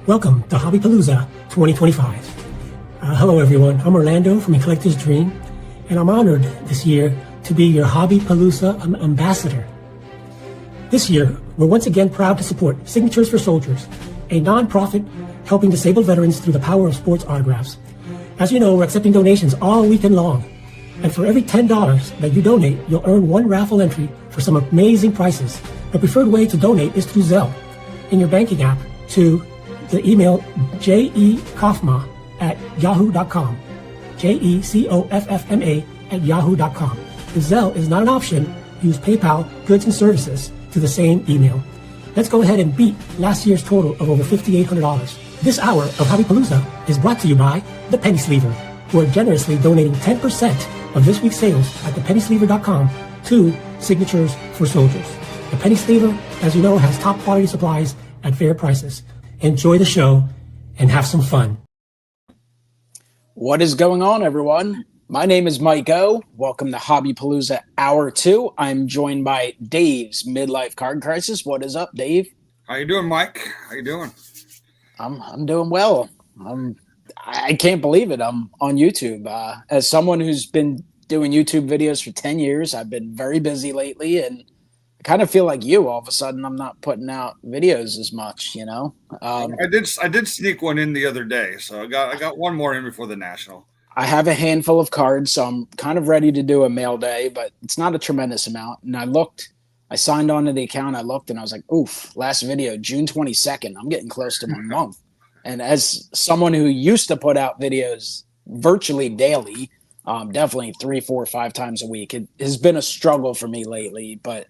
Welcome to Hobbypalooza 2025. Hello everyone, I'm Orlando from A Collector's Dream, and I'm honored this year to be your Hobbypalooza ambassador. This year, we're once again proud to support Signatures for Soldiers, a non-profit helping disabled veterans through the power of sports autographs. As you know, we're accepting donations all weekend long, and for every $10 that you donate, you'll earn one raffle entry for some amazing prizes. The preferred way to donate is through Zelle in your banking app to the email jekofma@yahoo.com, JECOFFMA@yahoo.com. If Zelle is not an option, use PayPal goods and services to the same email. Let's go ahead and beat last year's total of over $5,800. This hour of Hobbypalooza is brought to you by the Penny Sleever, who are generously donating 10% of this week's sales at thepennysleever.com to Signatures for Soldiers. The Penny Sleever, as you know, has top quality supplies at fair prices. Enjoy the show and have some fun. What is going on, everyone? My name is MikeO. Welcome to Hobbypalooza Hour 2. I'm joined by Dave's Midlife Card Crisis. What is up, Dave? How you doing, Mike? How you doing? I'm doing well. I can't believe it. I'm on YouTube. As someone who's been doing YouTube videos for 10 years, I've been very busy lately, and I kind of feel like you. All of a sudden, I'm not putting out videos as much, you know. I did sneak one in the other day, so I got one more in before the national. I have a handful of cards, so I'm kind of ready to do a mail day, but it's not a tremendous amount. And I signed on to the account, I looked, and I was like, oof, last video, June 22nd. I'm getting close to my month. And as someone who used to put out videos virtually daily, definitely 3, 4, 5 times a week, it has been a struggle for me lately, but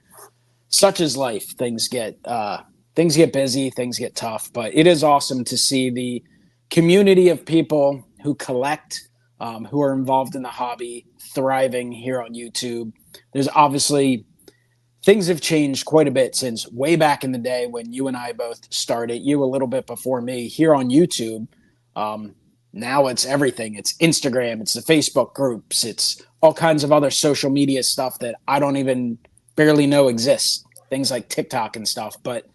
such is life. Things get busy, things get tough, but it is awesome to see the community of people who collect, who are involved in the hobby, thriving here on YouTube. There's obviously things have changed quite a bit since way back in the day when you and I both started, you a little bit before me here on YouTube. Now it's everything. It's Instagram, it's the Facebook groups, it's all kinds of other social media stuff that I don't even barely know exists, things like TikTok and stuff. But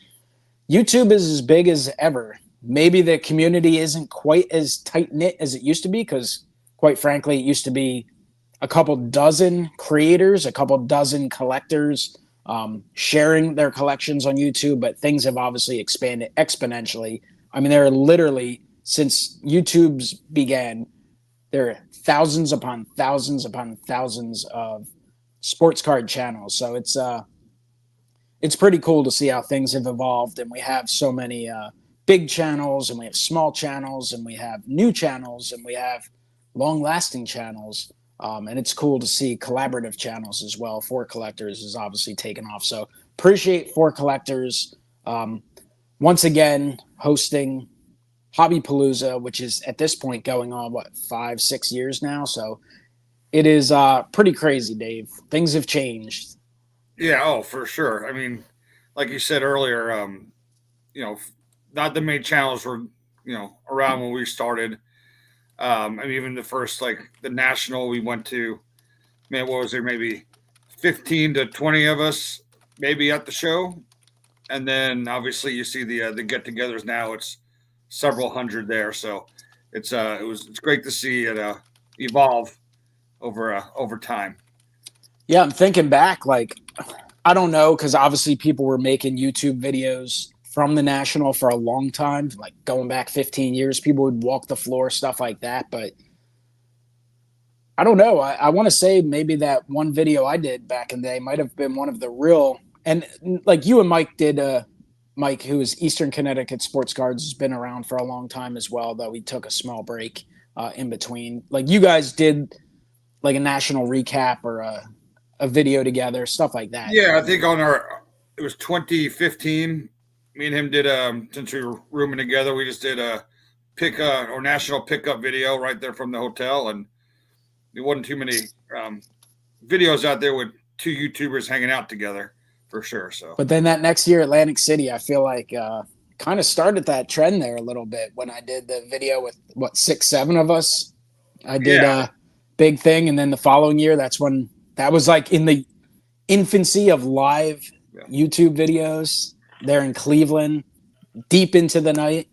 YouTube is as big as ever. Maybe the community isn't quite as tight-knit as it used to be because, quite frankly, it used to be a couple dozen creators, a couple dozen collectors sharing their collections on YouTube, but things have obviously expanded exponentially. I mean, there are literally, since YouTube's began, there are thousands upon thousands upon thousands of sports card channels. So it's pretty cool to see how things have evolved, and we have so many big channels, and we have small channels, and we have new channels, and we have long-lasting channels. And it's cool to see collaborative channels as well. For Collectors is obviously taken off. So appreciate For Collectors once again hosting Hobbypalooza, which is at this point going on, 5, 6 years now. So it is pretty crazy, Dave. Things have changed. Yeah, oh, for sure. I mean, like you said earlier, not the main channels were, around when we started. I mean, even the first, the national we went to, man, what was there? Maybe 15 to 20 of us, maybe at the show. And then obviously you see the get-togethers now. It's several hundred there. So it's great to see it evolve over time. Yeah, I'm thinking back, I don't know, because obviously people were making YouTube videos from the national for a long time, going back 15 years, people would walk the floor, stuff like that. But I don't know. I want to say maybe that one video I did back in the day might have been one of the real, and like you and Mike did, Mike, who is Eastern Connecticut Sports Cards, has been around for a long time as well, though we took a small break in between. Like you guys did like a national recap or a video together, stuff like that. Yeah, I think it was 2015. Me and him did since we were rooming together, we just did a national pickup video right there from the hotel, and there wasn't too many videos out there with two YouTubers hanging out together for sure. So, but then that next year, Atlantic City, I feel like kind of started that trend there a little bit when I did the video with 6, 7 of us. I did a big thing, and then the following year, that was like in the infancy of live YouTube videos. There in Cleveland, deep into the night.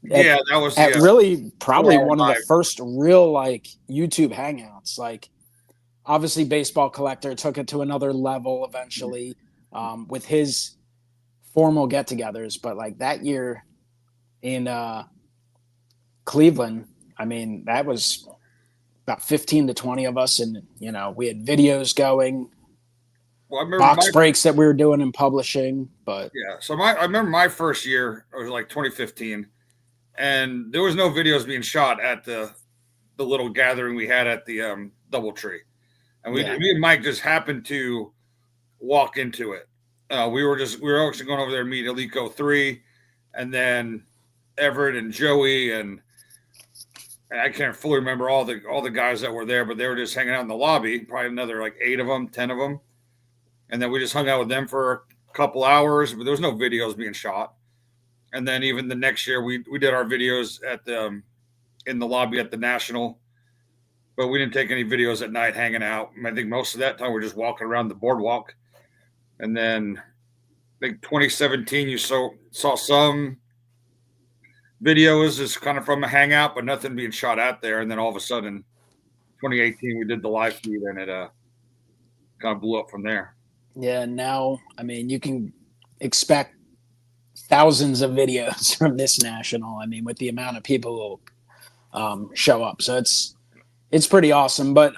Yeah, that was at the really probably 4 hour one of the live. first real like YouTube hangouts. Like obviously Baseball Collector took it to another level eventually with his formal get-togethers, but like that year in Cleveland, I mean, that was about 15 to 20 of us, and you know, we had videos going, Well, I remember box breaks that we were doing and publishing. But I remember my first year, it was like 2015, and there was no videos being shot at the little gathering we had at the DoubleTree, and me and Mike just happened to walk into it. We were actually going over there to meet Alico 3, and then Everett and Joey, and I can't fully remember all the guys that were there, but they were just hanging out in the lobby. Probably another like 8 of them, 10 of them, and then we just hung out with them for a couple hours. But there was no videos being shot. And then even the next year, we did our videos at the in the lobby at the National, but we didn't take any videos at night hanging out. I think most of that time we're just walking around the boardwalk. And then I think 2017, you saw some videos just kind of from a hangout, but nothing being shot out there. And then all of a sudden, 2018, we did the live feed, and it kind of blew up from there. Yeah, now I mean, you can expect thousands of videos from this national. I mean, with the amount of people who show up, so it's pretty awesome. But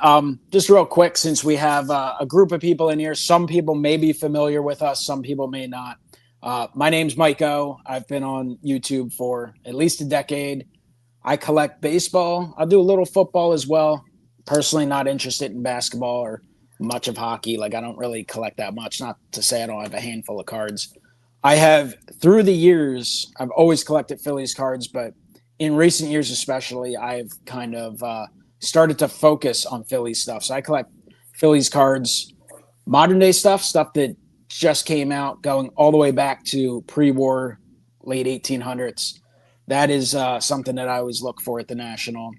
just real quick, since we have a group of people in here, some people may be familiar with us, some people may not. My name's MikeO. I've been on YouTube for at least a decade. I collect baseball. I'll do a little football as well. Personally, not interested in basketball or much of hockey. Like, I don't really collect that much. Not to say I don't have a handful of cards. I have, through the years, I've always collected Phillies cards, but in recent years especially, I've kind of started to focus on Phillies stuff. So I collect Phillies cards, modern day stuff that just came out, going all the way back to pre-war, late 1800s. That is something that I always look for at the National.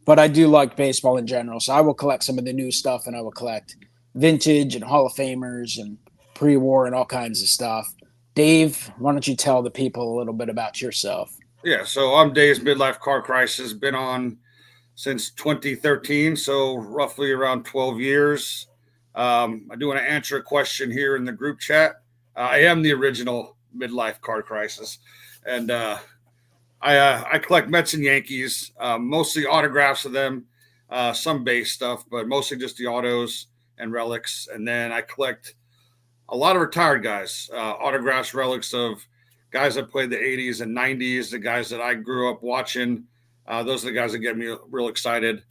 But I do like baseball in general, so I will collect some of the new stuff, and I will collect vintage and Hall of Famers and pre-war and all kinds of stuff. Dave, why don't you tell the people a little bit about yourself? Yeah, so I'm Dave's Midlife Car Crisis. Been on since 2013, so roughly around 12 years. I do want to answer a question here in the group chat. I am the original Midlife Car Crisis, and I collect Mets and Yankees, mostly autographs of them, some base stuff, but mostly just the autos and relics. And then I collect a lot of retired guys, autographs, relics of guys that played the 80s and 90s, the guys that I grew up watching. Those are the guys that get me real excited.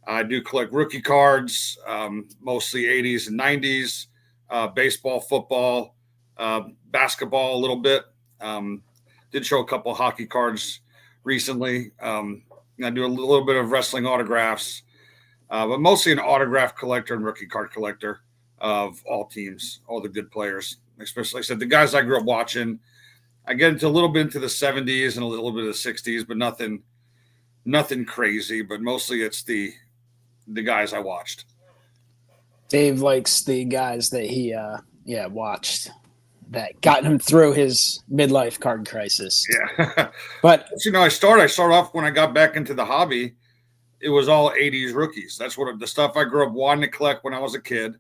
I do collect rookie cards, mostly 80s and 90s, baseball, football, basketball a little bit. Did show a couple of hockey cards recently. I do a little bit of wrestling autographs, but mostly an autograph collector and rookie card collector of all teams, all the good players, especially, like I said, the guys I grew up watching. I get into a little bit into the 70s and a little bit of the 60s, but nothing crazy, but mostly it's the guys I watched. Dave likes the guys that he watched that got him through his midlife card crisis. Yeah. But I started off when I got back into the hobby, it was all 80s rookies. That's what the stuff I grew up wanting to collect when I was a kid.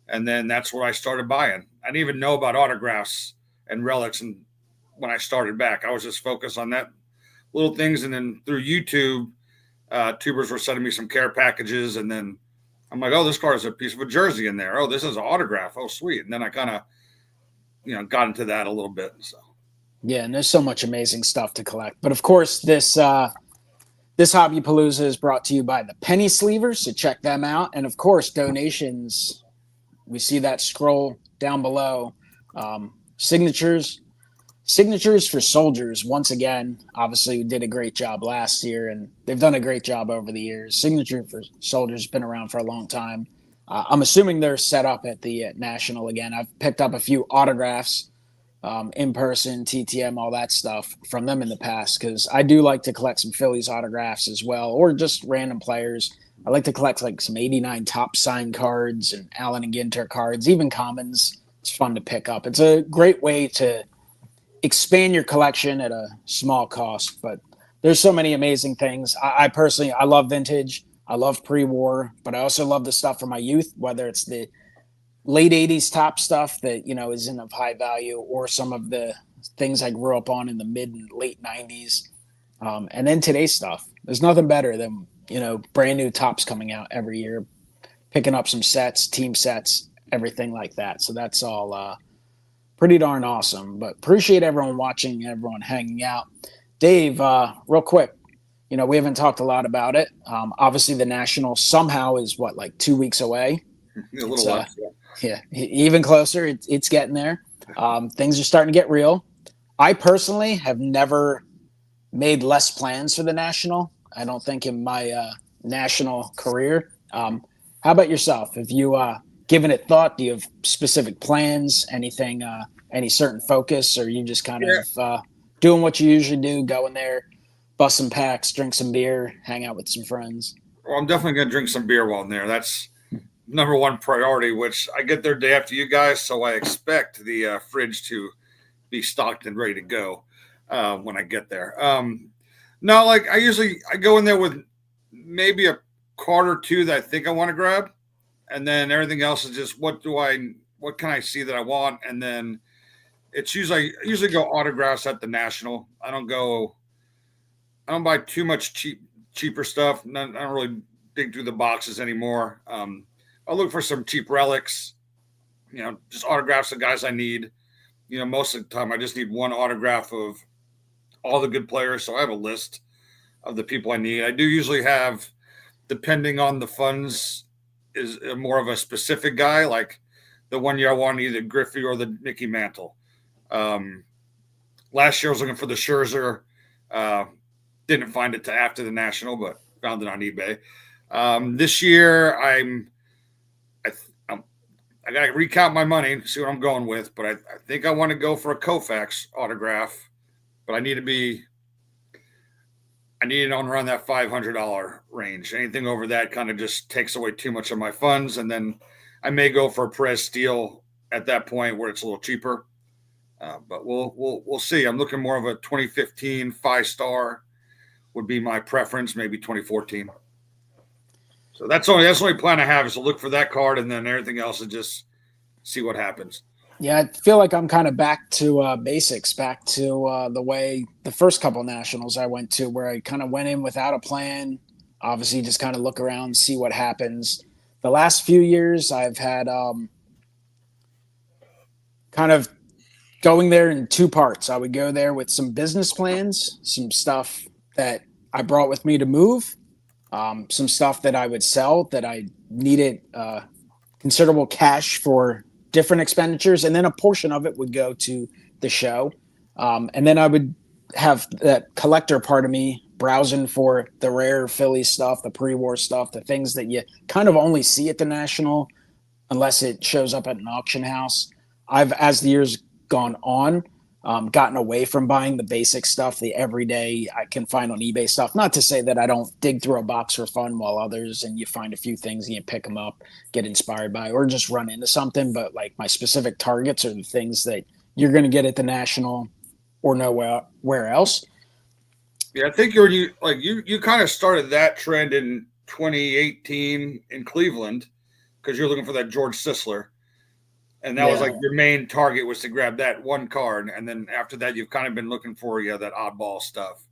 And then that's what I started buying. I didn't even know about autographs and relics. And when I started back, I was just focused on that little things. And then through YouTube, tubers were sending me some care packages. And then I'm like, oh, this card is a piece of a jersey in there. Oh, this is an autograph. Oh, sweet. And then I kind of, got into that a little bit. So. Yeah, and there's so much amazing stuff to collect. But of course, this Hobby Palooza is brought to you by the Penny Sleevers, so check them out. And of course, donations. We see that scroll down below. Signatures for soldiers. Once again, obviously we did a great job last year, and they've done a great job over the years. Signature for soldiers has been around for a long time. I'm assuming they're set up at the National again. I've picked up a few autographs, in person, TTM, all that stuff from them in the past, because I do like to collect some Phillies autographs as well, or just random players. I like to collect like some 89 top sign cards and Allen and Ginter cards, even commons. It's fun to pick up. It's a great way to expand your collection at a small cost. But there's so many amazing things. I personally, I love vintage. I love pre-war, but I also love the stuff from my youth, whether it's the late 80s top stuff that, you know, isn't of high value, or some of the things I grew up on in the mid and late 90s. And then today's stuff. There's nothing better than, you know, brand new tops coming out every year, picking up some sets, team sets, everything like that. So that's all pretty darn awesome. But appreciate everyone watching, everyone hanging out. Dave, real quick, you know, we haven't talked a lot about it. Obviously, the National somehow is what, like 2 weeks away? A little less. Yeah, even closer. It's getting there. Things are starting to get real. I personally have never made less plans for the National. I don't think in my national career. How about yourself? Have you given it thought? Do you have specific plans? Anything? Any certain focus? Or you just kind of doing what you usually do, going there, bust some packs, drink some beer, hang out with some friends? Well, I'm definitely going to drink some beer while I'm there. That's number one priority, which I get there day after you guys, so I expect the fridge to be stocked and ready to go when I get there. No, like I go in there with maybe a card or two that I think I want to grab, and then everything else is just what can I see that I want, and then it's I usually go autographs at the National. I don't buy too much cheaper stuff. I don't really dig through the boxes anymore. I'll look for some cheap relics, you know, just autographs of guys I need. You know, most of the time I just need one autograph of all the good players. So I have a list of the people I need. I do usually have, depending on the funds, is more of a specific guy. Like the one year I wanted either Griffey or the Mickey Mantle. Last year I was looking for the Scherzer. Didn't find it till after the National, but found it on eBay. This year I got to recount my money and see what I'm going with, but I think I want to go for a Koufax autograph, but I need it on around that $500 range. Anything over that kind of just takes away too much of my funds, and then I may go for a Perez Steel at that point where it's a little cheaper. But we'll see. I'm looking more of a 2015 5-star would be my preference, maybe 2014. So that's the only plan I have, is to look for that card, and then everything else is just see what happens. Yeah, I feel like I'm kind of back to basics, back to the way the first couple Nationals I went to, where I kind of went in without a plan. Obviously, just kind of look around, see what happens. The last few years, I've had kind of going there in two parts. I would go there with some business plans, some stuff that I brought with me to move, some stuff that I would sell that I needed considerable cash for different expenditures, and then a portion of it would go to the show. And then I would have that collector part of me browsing for the rare Philly stuff, the pre-war stuff, the things that you kind of only see at the National unless it shows up at an auction house. I've, as the years gone on, gotten away from buying the basic stuff, the everyday I can find on eBay stuff. Not to say that I don't dig through a box for fun, while others, and you find a few things and you pick them up, get inspired by, or just run into something. But like my specific targets are the things that you're going to get at the National or nowhere else. Yeah, I think you kind of started that trend in 2018 in Cleveland, because you're looking for that George Sisler. And that was like your main target, was to grab that one card. And then after that, you've kind of been looking for that oddball stuff.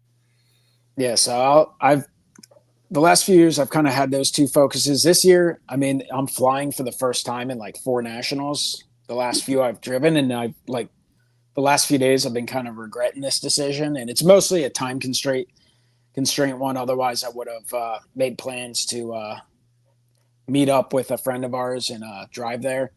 Yeah, so the last few years, I've kind of had those two focuses. This year, I mean, I'm flying for the first time in like 4 Nationals. The last few I've driven, and the last few days I've been kind of regretting this decision. And it's mostly a time constraint one. Otherwise, I would have made plans to meet up with a friend of ours and drive there.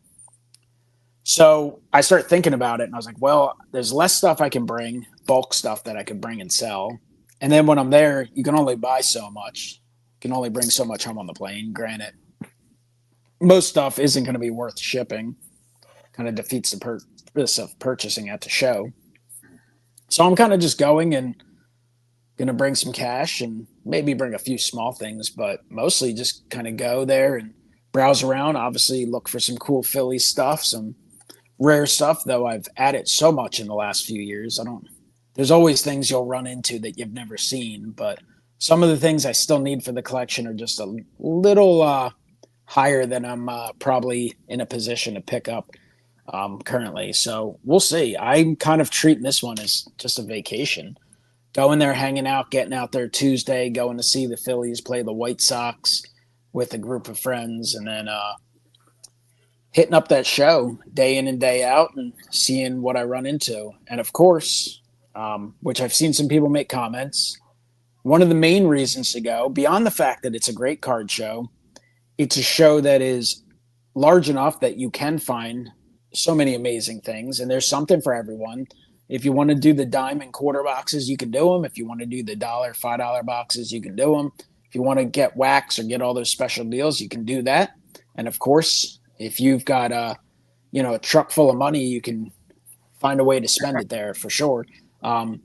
So I started thinking about it, and I was like, well, there's less stuff I can bring, bulk stuff that I could bring and sell. And then when I'm there, you can only buy so much. You can only bring so much home on the plane. Granted, most stuff isn't going to be worth shipping. Kind of defeats the purpose of purchasing at the show. So I'm kind of just going and going to bring some cash and maybe bring a few small things, but mostly just kind of go there and browse around. Obviously, look for some cool Philly stuff, some rare stuff, though I've added so much in the last few years. I don't there's always things you'll run into that you've never seen. But some of the things I still need for the collection are just a little higher than I'm probably in a position to pick up currently. So we'll see. I'm kind of treating this one as just a vacation. Going there, hanging out, getting out there Tuesday, going to see the Phillies play the White Sox with a group of friends, and then hitting up that show day in and day out and seeing what I run into. And of course, which I've seen some people make comments, one of the main reasons to go, beyond the fact that it's a great card show, it's a show that is large enough that you can find so many amazing things, and there's something for everyone. If you want to do the dime and quarter boxes, you can do them. If you want to do the $1, $5 boxes, you can do them. If you want to get wax or get all those special deals, you can do that. And of course, if you've got a truck full of money, you can find a way to spend it there for sure. But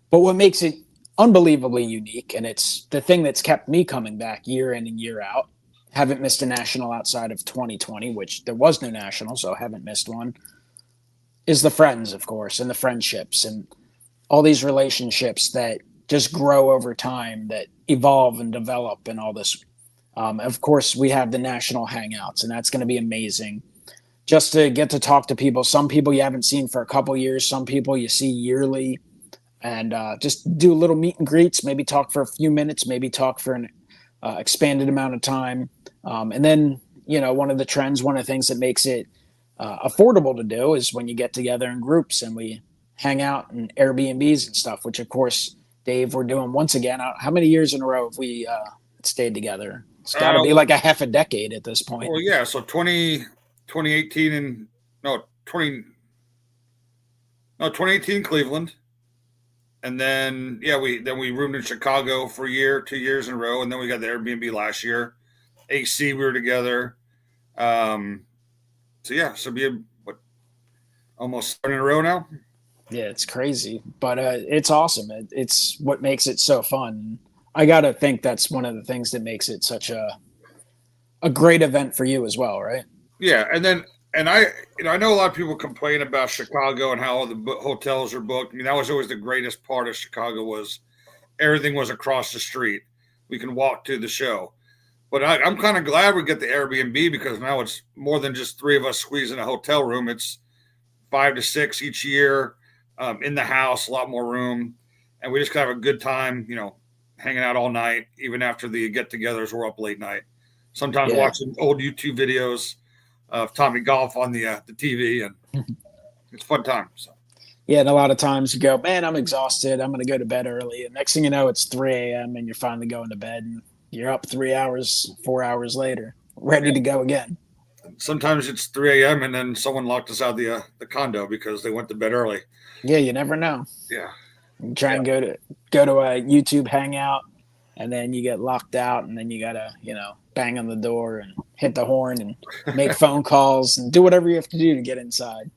what makes it unbelievably unique, and it's the thing that's kept me coming back year in and year out. Haven't missed a national outside of 2020, which there was no national, so I haven't missed one, is the friends, of course, and the friendships and all these relationships that just grow over time, that evolve and develop and all this. Of course, we have the national hangouts, and that's going to be amazing. Just to get to talk to people, some people you haven't seen for a couple years, some people you see yearly, and just do a little meet and greets, maybe talk for a few minutes, maybe talk for an expanded amount of time. And then, one of the things that makes it affordable to do is when you get together in groups and we hang out in Airbnbs and stuff, which of course, Dave, we're doing once again. How many years in a row have we stayed together? It's got to be like a half a decade at this point. Well, yeah. So 2018 and 2018 Cleveland. And then, we roomed in Chicago for a year, 2 years in a row. And then we got the Airbnb last year. AC, we were together. So be almost 7 in a row now. Yeah, it's crazy, but it's awesome. It's what makes it so fun. I got to think that's one of the things that makes it such a great event for you as well, right? Yeah. And I know a lot of people complain about Chicago and how all the hotels are booked. I mean, that was always the greatest part of Chicago was everything was across the street. We can walk to the show. But I'm kind of glad we get the Airbnb because now it's more than just 3 of us squeezing a hotel room. It's 5 to 6 each year in the house, a lot more room. And we just kind of have a good time, hanging out all night, even after the get-togethers. We're up late night. Sometimes watching old YouTube videos of Tommy Golf on the TV, and it's a fun time. So. Yeah, and a lot of times you go, man, I'm exhausted. I'm going to go to bed early. And next thing you know, it's 3 a.m. and you're finally going to bed, and you're up 3 hours, 4 hours later, ready to go again. Sometimes it's 3 a.m. and then someone locked us out of the condo because they went to bed early. Yeah, you never know. Yeah. You try and go to a YouTube hangout, and then you get locked out, and then you got to, bang on the door and hit the horn and make phone calls and do whatever you have to do to get inside.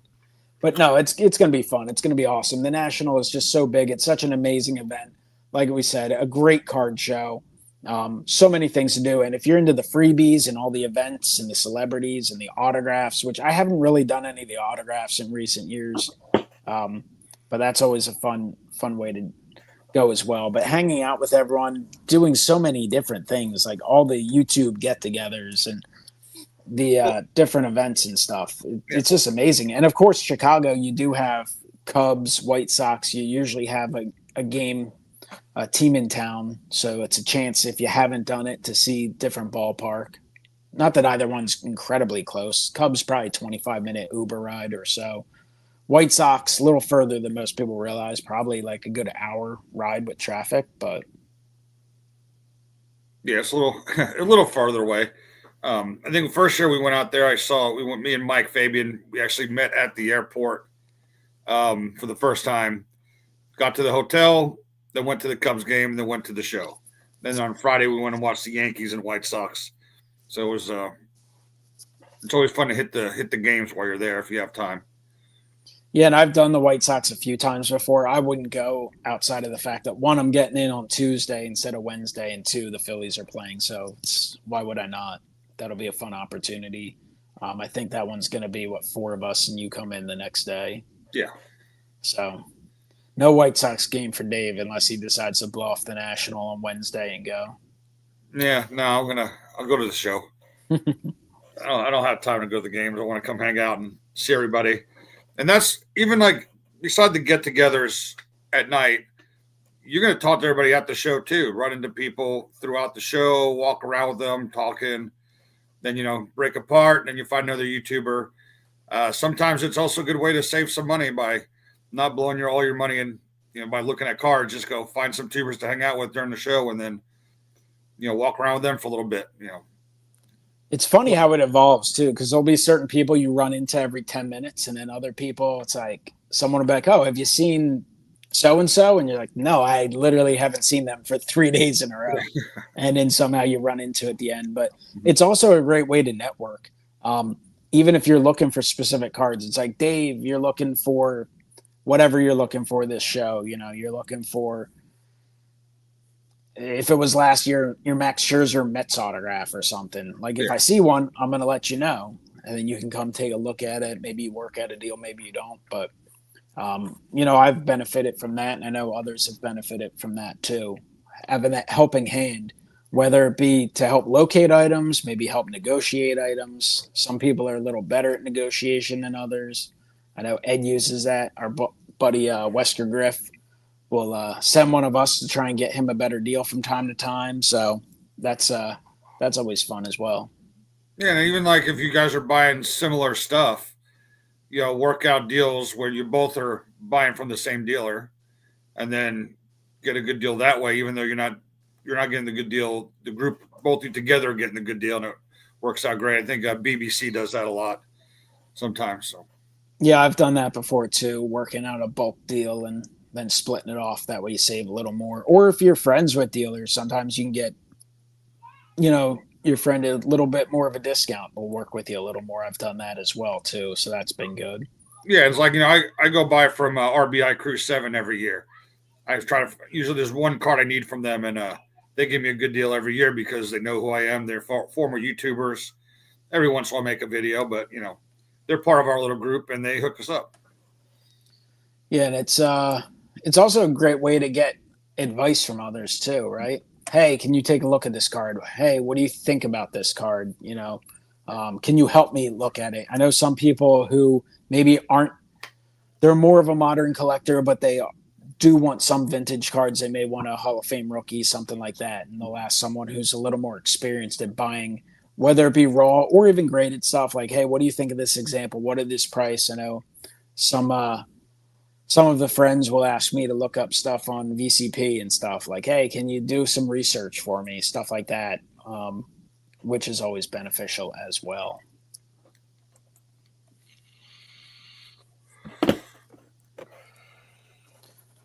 But no, it's going to be fun. It's going to be awesome. The National is just so big. It's such an amazing event. Like we said, a great card show. So many things to do. And if you're into the freebies and all the events and the celebrities and the autographs, which I haven't really done any of the autographs in recent years, but that's always a fun way to go as well. But hanging out with everyone, doing so many different things, like all the YouTube get-togethers and the different events and stuff. It's just amazing. And of course, Chicago, you do have Cubs, White Sox. You usually have a game, a team in town. So it's a chance, if you haven't done it, to see different ballpark. Not that either one's incredibly close. Cubs probably 25-minute Uber ride or so. White Sox, a little further than most people realize, probably like a good hour ride with traffic, but yeah, it's a little farther away. I think the first year we went out there, me and Mike Fabian, we actually met at the airport for the first time. Got to the hotel, then went to the Cubs game, then went to the show. Then on Friday we went and watched the Yankees and White Sox. So it was it's always fun to hit the games while you're there if you have time. Yeah, and I've done the White Sox a few times before. I wouldn't go outside of the fact that, one, I'm getting in on Tuesday instead of Wednesday, and two, the Phillies are playing. So why would I not? That'll be a fun opportunity. I think that one's going to be, 4 of us, and you come in the next day. Yeah. So, No White Sox game for Dave unless he decides to blow off the National on Wednesday and go. Yeah, no, I'll go to the show. I don't have time to go to the games. I want to come hang out and see everybody. And that's even like beside the get-togethers at night, you're going to talk to everybody at the show too. Run into people throughout the show, walk around with them, talking. Then break apart, and then you find another YouTuber. Sometimes it's also a good way to save some money by not blowing all your money in. By looking at cards, just go find some tubers to hang out with during the show, and then walk around with them for a little bit. It's funny how it evolves too, because there'll be certain people you run into every 10 minutes, and then other people, it's like someone will be like, "Oh, have you seen so and so?" And you're like, "No, I literally haven't seen them for 3 days in a row." And then somehow you run into it at the end. But it's also a great way to network. Even if you're looking for specific cards, it's like, Dave, you're looking for whatever you're looking for this show. You're looking for, if it was last year, your Max Scherzer Mets autograph or something. Like, if I see one, I'm going to let you know. And then you can come take a look at it. Maybe you work out a deal, maybe you don't. But, I've benefited from that. And I know others have benefited from that too. Having that helping hand, whether it be to help locate items, maybe help negotiate items. Some people are a little better at negotiation than others. I know Ed uses that. Our buddy Wesker Griff will send one of us to try and get him a better deal from time to time. So that's always fun as well. Yeah, and even like if you guys are buying similar stuff, work out deals where you both are buying from the same dealer, and then get a good deal that way. Even though you're not getting the good deal, the group both you together are getting the good deal, and it works out great. I think BBC does that a lot sometimes. So yeah, I've done that before too, working out a bulk deal and then splitting it off. That way you save a little more. Or if you're friends with dealers, sometimes you can get, your friend a little bit more of a discount. Will work with you a little more. I've done that as well too, so that's been good. Yeah, it's like I go buy from RBI Crew 7 every year. I try to usually there's one card I need from them, and they give me a good deal every year because they know who I am. They're former YouTubers. Every once in a while, I make a video, but they're part of our little group, and they hook us up. Yeah, and it's also a great way to get advice from others too, right? Hey, can you take a look at this card? Hey, what do you think about this card? Can you help me look at it? I know some people who maybe they're more of a modern collector, but they do want some vintage cards. They may want a Hall of Fame rookie, something like that. And they'll ask someone who's a little more experienced at buying, whether it be raw or even graded stuff, like, hey, what do you think of this example? What is this price? I know some of the friends will ask me to look up stuff on VCP and stuff like, hey, can you do some research for me? Stuff like that, which is always beneficial as well.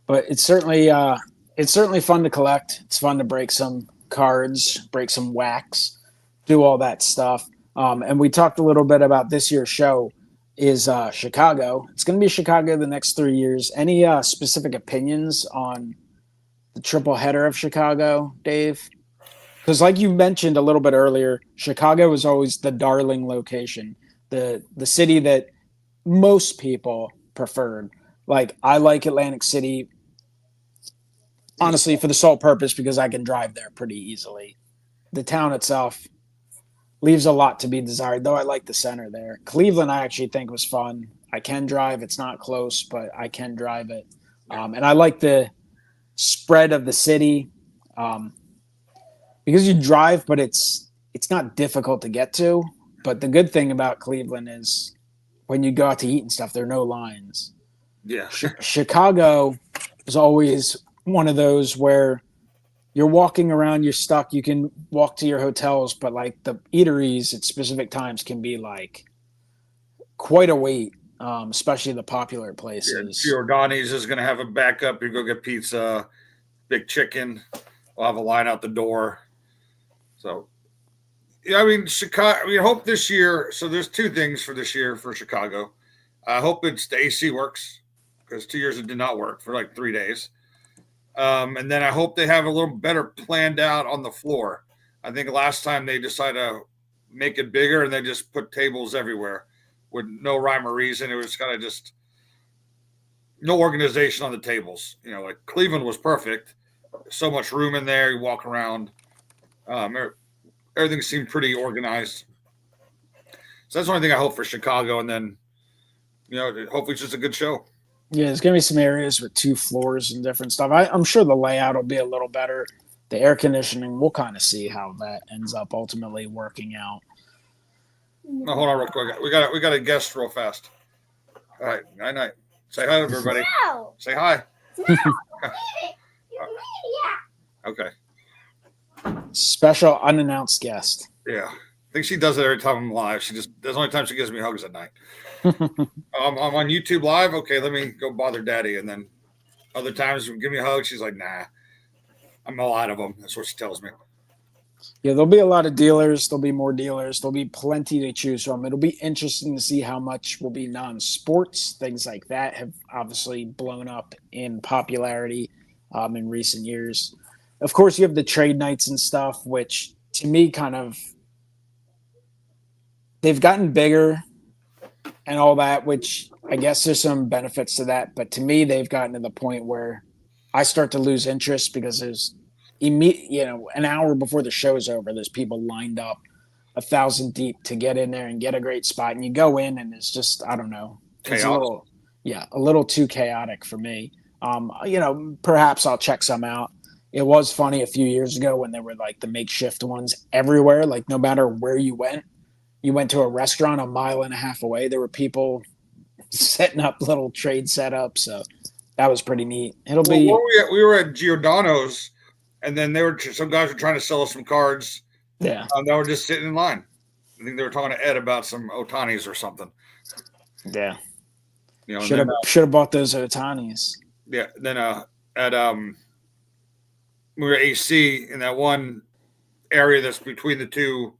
But it's certainly fun to collect. It's fun to break some cards, break some wax, do all that stuff. And we talked a little bit about this year's show is Chicago. It's going to be Chicago the next 3 years. Any specific opinions on the triple header of Chicago, Dave? Because like you mentioned a little bit earlier, Chicago was always the darling location, the city that most people preferred. Like, I like Atlantic City, honestly, for the sole purpose because I can drive there pretty easily. The town itself leaves a lot to be desired, though I like the center there. Cleveland, I actually think was fun. I can drive. It's not close, but I can drive it. And I like the spread of the city because you drive, but it's not difficult to get to. But the good thing about Cleveland is when you go out to eat and stuff, there are no lines. Yeah. Chicago is always one of those where you're walking around, you're stuck. You can walk to your hotels, but like the eateries at specific times can be like quite a wait, especially the popular places. Yeah, Giordani's is going to have a backup. You go get pizza, big chicken. We'll have a line out the door. So, yeah, I mean, Chicago. I hope this year. So there's two things for this year for Chicago. I hope the AC works because 2 years it did not work for like 3 days. And then I hope they have a little better planned out on the floor. I think last time they decided to make it bigger and they just put tables everywhere with no rhyme or reason. It was kind of just no organization on the tables. You know, like Cleveland was perfect. So much room in there. You walk around. Everything seemed pretty organized. So that's the only thing I hope for Chicago. And then, you know, hopefully it's just a good show. Yeah, there's gonna be some areas with 2 floors and different stuff. I'm sure the layout will be a little better. The air conditioning, we'll kind of see how that ends up ultimately working out. No, hold on real quick. We got a guest real fast. All right, night. Say hi to everybody. No. Say hi. No. Okay. Special unannounced guest. Yeah. I think she does it every time I'm live. That's the only time she gives me hugs at night. I'm on YouTube live. Okay, let me go bother daddy. And then other times, give me a hug. She's like, nah, I'm all out of them. That's what she tells me. Yeah, there'll be a lot of dealers. There'll be more dealers. There'll be plenty to choose from. It'll be interesting to see how much will be non-sports. Things like that have obviously blown up in popularity in recent years. Of course, you have the trade nights and stuff, which to me they've gotten bigger and all that, which I guess there's some benefits to that. But to me, they've gotten to the point where I start to lose interest because there's an hour before the show's over, there's people lined up 1,000 deep to get in there and get a great spot. And you go in and it's just, I don't know. It's a little too chaotic for me. Perhaps I'll check some out. It was funny a few years ago when there were like the makeshift ones everywhere. Like no matter where you went to a restaurant a mile and a half away, there were people setting up little trade setups. So that was pretty neat. We were at Giordano's, and then some guys were trying to sell us some cards. Yeah. They were just sitting in line. I think they were talking to Ed about some Otanis or something. Yeah. You know, should have bought those Otanis. Yeah. Then we were AC in that one area that's between the two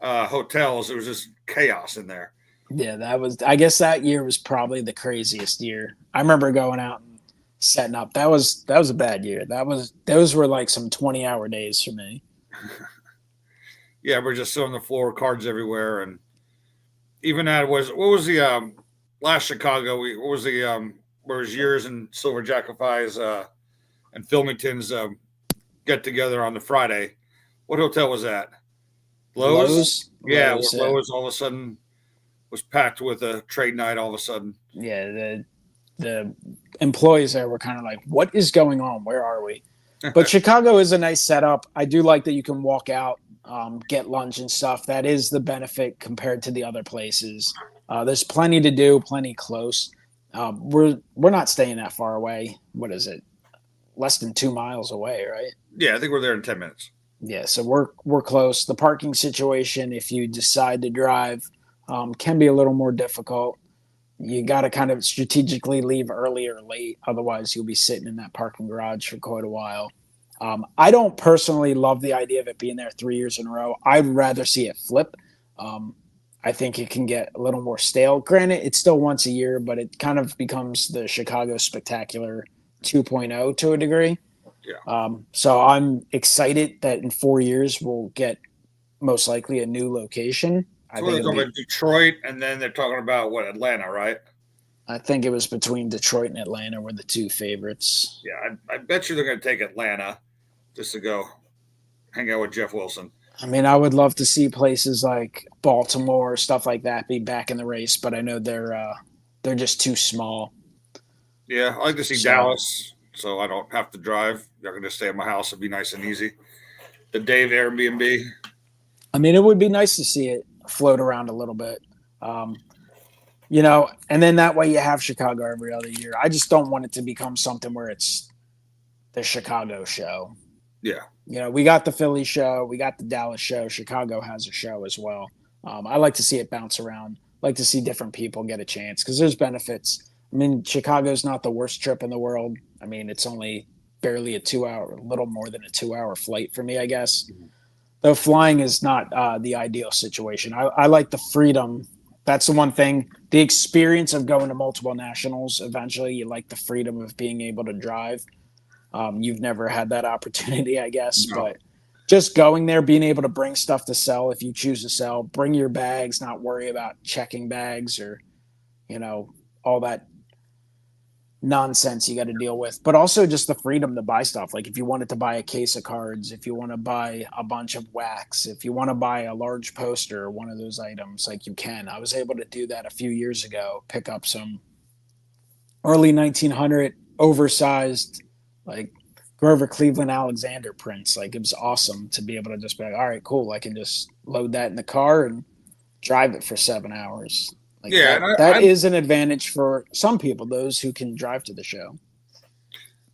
hotels. There was just chaos in there. Yeah, I guess that year was probably the craziest year. I remember going out and setting up. That was a bad year. Those were like some 20-hour days for me. Yeah, we're just on the floor, cards everywhere, and even that what was the last Chicago? What was the where was yours and Silver Jackify's and Filmington's get together on the Friday? What hotel was that? Lowe's? Yeah, Lowe's all of a sudden was packed with a trade night all of a sudden. Yeah, the employees there were kind of like, what is going on? Where are we? But Chicago is a nice setup. I do like that you can walk out, get lunch and stuff. That is the benefit compared to the other places. There's plenty to do, plenty close. We're not staying that far away. What is it? Less than 2 miles away, right? Yeah, I think we're there in 10 minutes. Yeah, so we're close. The parking situation, if you decide to drive, can be a little more difficult. You got to kind of strategically leave early or late. Otherwise, you'll be sitting in that parking garage for quite a while. I don't personally love the idea of it being there 3 years in a row. I'd rather see it flip. I think it can get a little more stale. Granted, it's still once a year, but it kind of becomes the Chicago Spectacular 2.0 to a degree. Yeah. So I'm excited that in 4 years we'll get most likely a new location. So they're talking about Detroit, and then they're talking about Atlanta, right? I think it was between Detroit and Atlanta were the two favorites. Yeah, I bet you they're going to take Atlanta just to go hang out with Jeff Wilson. I mean, I would love to see places like Baltimore, stuff like that, be back in the race, but I know they're just too small. Yeah, I like to see Dallas, so I don't have to drive. I can just stay at my house. It'd be nice and easy. The Dave Airbnb. I mean, it would be nice to see it float around a little bit. And then that way you have Chicago every other year. I just don't want it to become something where it's the Chicago show. Yeah. We got the Philly show. We got the Dallas show. Chicago has a show as well. I like to see it bounce around. Like to see different people get a chance because there's benefits. I mean, Chicago's not the worst trip in the world. I mean, it's only barely a little more than a 2-hour flight for me, I guess. Mm-hmm. Though flying is not the ideal situation. I like the freedom. That's the one thing. The experience of going to multiple nationals, eventually you like the freedom of being able to drive. You've never had that opportunity, I guess. No. But just going there, being able to bring stuff to sell if you choose to sell, bring your bags, not worry about checking bags or, all that nonsense you got to deal with, but also just the freedom to buy stuff. Like if you wanted to buy a case of cards, if you want to buy a bunch of wax, if you want to buy a large poster or one of those items, like you can. I was able to do that a few years ago, pick up some early 1900 oversized, like Grover Cleveland Alexander prints. Like it was awesome to be able to just be like, all right, cool. I can just load that in the car and drive it for 7 hours. Like Yeah, that is an advantage for some people, those who can drive to the show.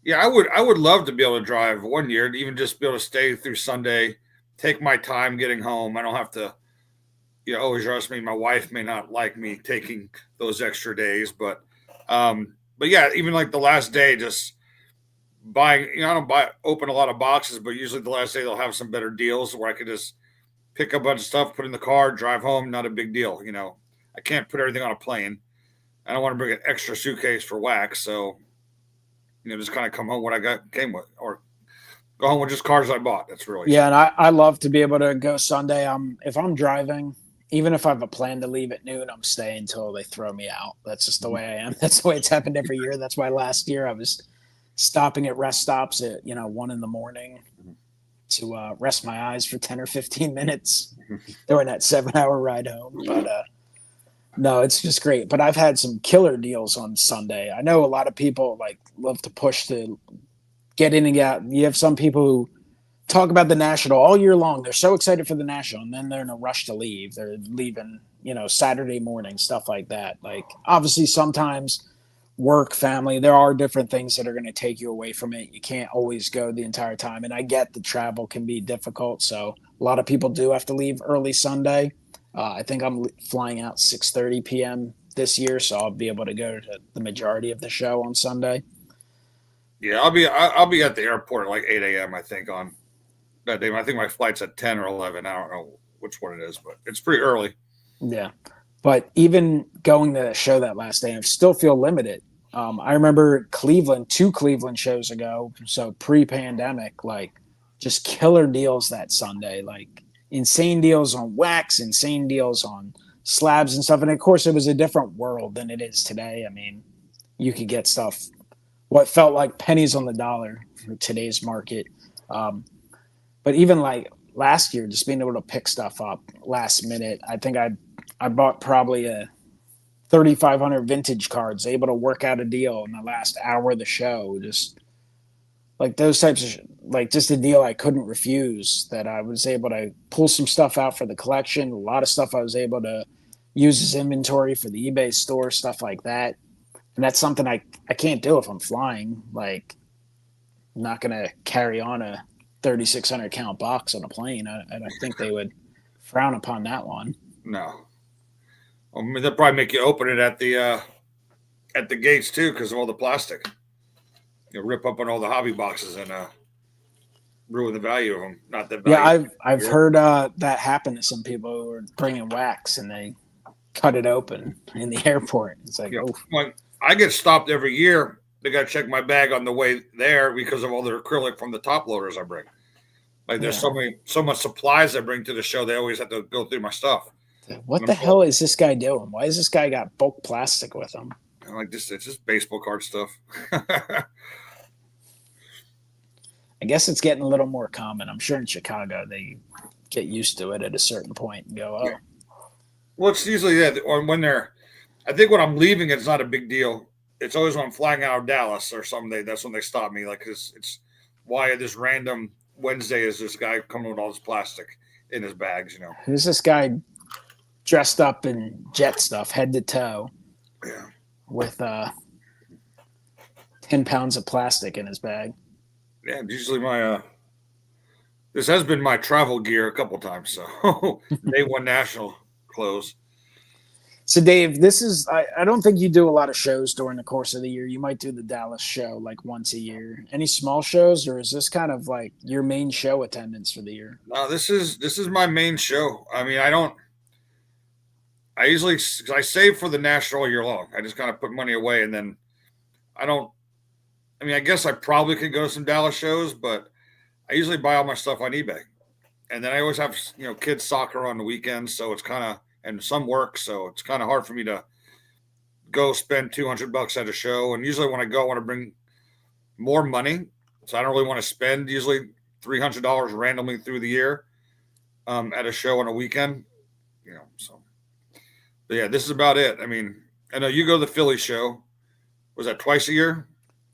Yeah, I would love to be able to drive one year, to even just be able to stay through Sunday, take my time getting home. I don't have to, always rush me. My wife may not like me taking those extra days, but yeah, even like the last day, just buying. I don't open a lot of boxes, but usually the last day they'll have some better deals where I could just pick up a bunch of stuff, put in the car, drive home. Not a big deal. I can't put everything on a plane. I don't want to bring an extra suitcase for wax, so just kind of come home what I came with, or go home with just cars I bought. That's really and I love to be able to go Sunday. If I'm driving, even if I have a plan to leave at noon, I'm staying until they throw me out. That's just the way I am. That's the way it's happened every year. That's why last year I was stopping at rest stops at 1 a.m. to rest my eyes for 10 or 15 minutes during that 7-hour ride home. But no, it's just great. But I've had some killer deals on Sunday. I know a lot of people like love to push to get in and get out. You have some people who talk about the National all year long. They're so excited for the National, and then they're in a rush to leave. They're leaving, Saturday morning, stuff like that. Like obviously sometimes work, family, there are different things that are going to take you away from it. You can't always go the entire time. And I get the travel can be difficult. So a lot of people do have to leave early Sunday. I think I'm flying out 6:30 p.m. this year, so I'll be able to go to the majority of the show on Sunday. Yeah, I'll be at the airport at like 8 a.m. I think on that day. I think my flight's at 10 or 11. I don't know which one it is, but it's pretty early. Yeah, but even going to the show that last day, I still feel limited. I remember two Cleveland shows ago, so pre-pandemic, like just killer deals that Sunday, like insane deals on wax, insane deals on slabs and stuff. And of course, it was a different world than it is today. I mean, you could get stuff what felt like pennies on the dollar for today's market. But even like last year, just being able to pick stuff up last minute, I think I bought probably a 3,500 vintage cards, able to work out a deal in the last hour of the show. Just like those types of like just a deal I couldn't refuse, that I was able to pull some stuff out for the collection. A lot of stuff I was able to use as inventory for the eBay store, stuff like that. And that's something I can't do if I'm flying. Like I'm not going to carry on a 3,600 count box on a plane. I think they would frown upon that one. No. I mean, they'll probably make you open it at the gates too because of all the plastic. Rip up on all the hobby boxes and ruin the value of them. Not the value. Yeah, I've heard that happen to some people who are bringing wax and they cut it open in the airport. It's like, Like, I get stopped every year. They got to check my bag on the way there because of all the acrylic from the top loaders I bring. Like there's so much supplies I bring to the show. They always have to go through my stuff. What the hell is this guy doing? Why has this guy got bulk plastic with him? I'm like this. It's just baseball card stuff. I guess it's getting a little more common. I'm sure in Chicago they get used to it at a certain point and go, oh. Yeah. Well, it's usually or when I think when I'm leaving, it's not a big deal. It's always when I'm flying out of Dallas or something. That's when they stop me. Like, it's why this random Wednesday is this guy coming with all this plastic in his bags, Who's this guy dressed up in jet stuff, head to toe? Yeah. With 10 pounds of plastic in his bag. Yeah, usually this has been my travel gear a couple times. So day one national clothes. So Dave, this is I don't think you do a lot of shows during the course of the year. You might do the Dallas show like once a year. Any small shows, or is this kind of like your main show attendance for the year? No, this is my main show. I mean, I save for the national all year long. I just kind of put money away and then I guess I probably could go to some Dallas shows, but I usually buy all my stuff on eBay. And then I always have, kids soccer on the weekends. So it's kind of, and some work. So it's kind of hard for me to go spend $200 at a show. And usually when I go, I want to bring more money. So I don't really want to spend usually $300 randomly through the year at a show on a weekend. So. But yeah, this is about it. I mean, I know you go to the Philly show. Was that twice a year?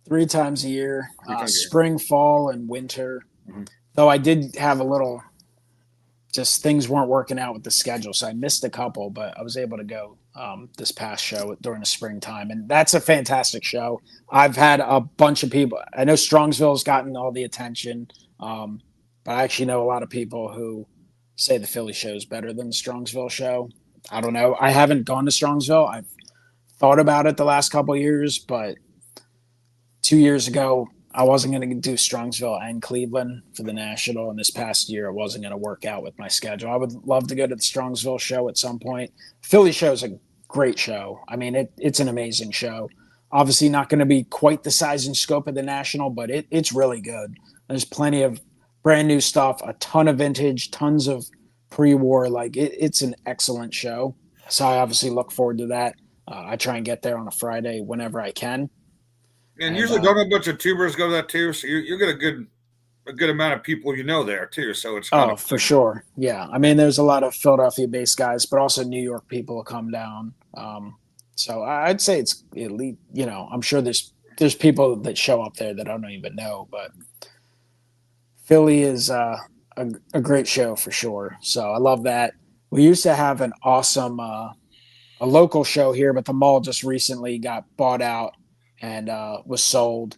3 times a year, 3 times a year. spring, fall, and winter. Mm-hmm. Though I did have a little, just things weren't working out with the schedule, so I missed a couple, but I was able to go this past show during the springtime, and that's a fantastic show. I've had a bunch of people. I know Strongsville's gotten all the attention, but I actually know a lot of people who say the Philly show is better than the Strongsville show. I don't know. I haven't gone to Strongsville. I've thought about it the last couple of years, but 2 years ago, I wasn't going to do Strongsville and Cleveland for the National, and this past year, it wasn't going to work out with my schedule. I would love to go to the Strongsville show at some point. Philly show is a great show. I mean, it's an amazing show. Obviously, not going to be quite the size and scope of the National, but it's really good. There's plenty of brand new stuff, a ton of vintage, tons of pre-war. Like it's an excellent show. So I obviously look forward to that. I try and get there on a Friday whenever I can. And usually don't a bunch of tubers go to that too. So you get a good amount of people there too. So it's for sure. Yeah. I mean, there's a lot of Philadelphia-based guys, but also New York people will come down. So I'd say it's at least, I'm sure there's people that show up there that I don't even know, but Philly is a great show for sure. So I love that. We used to have an awesome a local show here, but the mall just recently got bought out and was sold.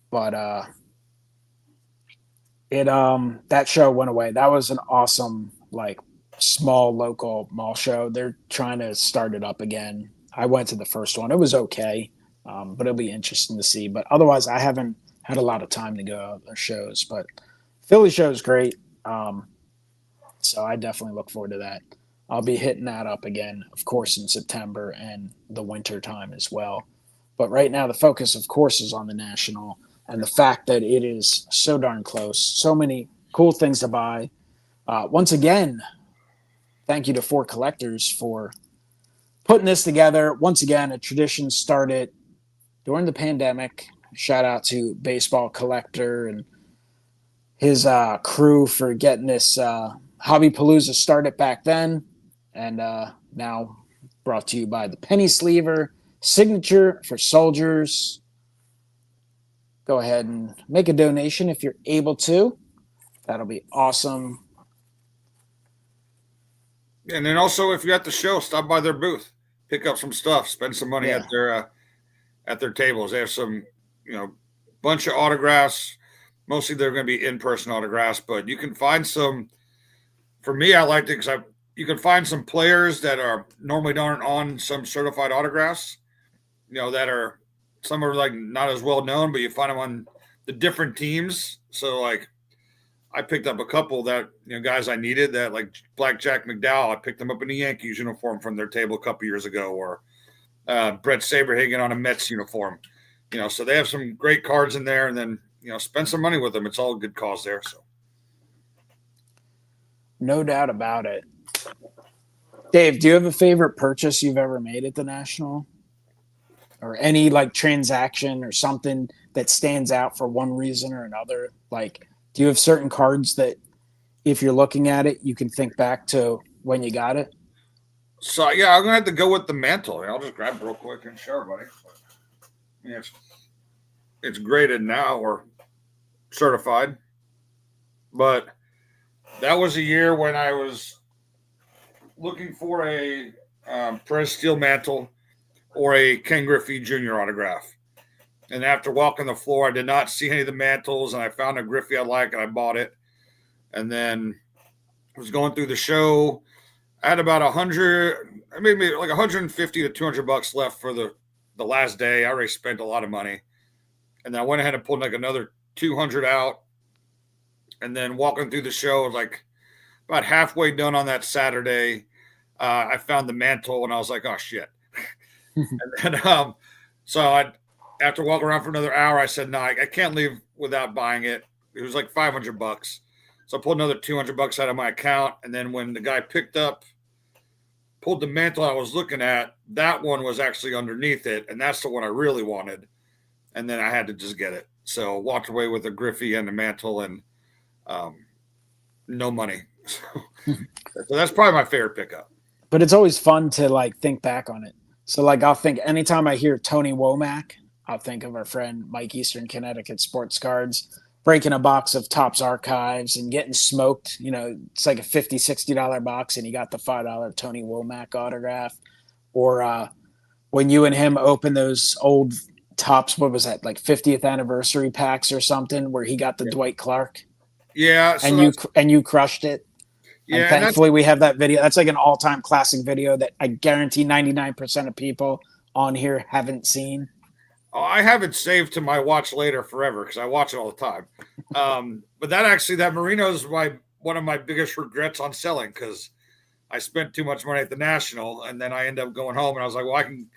But that show went away. That was an awesome small local mall show. They're trying to start it up again. I went to the first one. It was okay, but it'll be interesting to see. But otherwise, I haven't had a lot of time to go to other shows. But Philly show is great. So I definitely look forward to that. I'll be hitting that up again, of course, in September and the winter time as well. But right now, the focus, of course, is on the National and the fact that it is so darn close. So many cool things to buy. Once again, thank you to Four Collectors for putting this together. Once again, a tradition started during the pandemic. Shout out to Baseball Collector and his crew for getting this Hobby Palooza started back then. And now brought to you by the Penny Sleever Signature for Soldiers. Go ahead and make a donation if you're able to. That'll be awesome. And then also, if you're at the show, stop by their booth, pick up some stuff, spend some money at their tables. They have some, bunch of autographs. Mostly they're going to be in-person autographs, but you can find some. For me, I liked it because you can find some players that are normally aren't on some certified autographs. That are some are not as well known, but you find them on the different teams. So I picked up a couple that guys I needed that Blackjack McDowell. I picked them up in a Yankees uniform from their table a couple years ago, or Brett Saberhagen on a Mets uniform. So they have some great cards in there, and then spend some money with them. It's all a good cause there. So no doubt about it. Dave, do you have a favorite purchase you've ever made at the National? Or any transaction or something that stands out for one reason or another? Do you have certain cards that if you're looking at it, you can think back to when you got it? So, yeah, I'm going to have to go with the mantle. I'll just grab it real quick and show everybody. Yeah, it's graded now or certified. But that was a year when I was looking for a Perez Steel mantle or a Ken Griffey Jr. autograph. And after walking the floor, I did not see any of the mantles, and I found a Griffey I like, and I bought it. And then I was going through the show. I had about 100, maybe 150 to $200 left for the last day. I already spent a lot of money. And then I went ahead and pulled another 200 out. And then walking through the show, about halfway done on that Saturday, I found the mantle, and I was like, oh, shit. And then, after walking around for another hour, I said, no, I can't leave without buying it. It was $500. So I pulled another $200 out of my account. And then when the guy picked up pulled the mantle I was looking at, that one was actually underneath it, and that's the one I really wanted. And then I had to just get it. So walked away with a Griffey and a mantle and no money. So that's probably my favorite pickup. But it's always fun to like think back on it. So like I'll think anytime I hear Tony Womack, I'll think of our friend Mike Eastern Connecticut Sports Cards breaking a box of Topps Archives and getting smoked. You know, it's like a $50-$60 box and he got the $5 Tony Womack autograph. Or when you and him opened those old Topps, what was that, like 50th anniversary packs or something, where he got the Dwight Clark. Yeah, so and you crushed it. Yeah, and thankfully we have that video. That's like an all-time classic video that I guarantee 99% of people on here haven't seen. I have it saved to my watch later forever because I watch it all the time. But that Merino is one of my biggest regrets on selling, because I spent too much money at the National, and then I end up going home and I was like, well, I can